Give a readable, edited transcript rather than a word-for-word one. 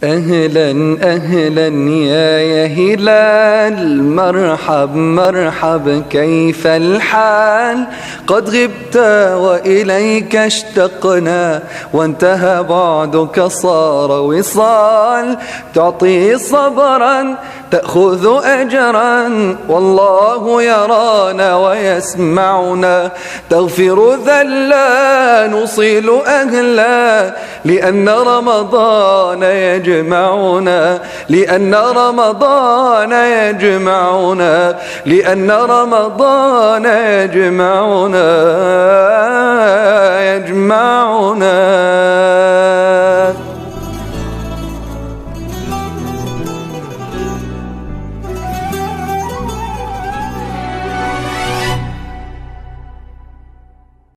أهلا أهلا يا هلال، مرحب مرحب كيف الحال؟ قد غبت وإليك اشتقنا، وانتهى بعدك صار وصال. تعطي صبرا تأخذ أجرا، والله يرانا ويسمعنا. تغفر ذلا نصيل أهلا، لأن رمضان يجمعنا، لأن رمضان يجمعنا، لأن رمضان يجمعنا.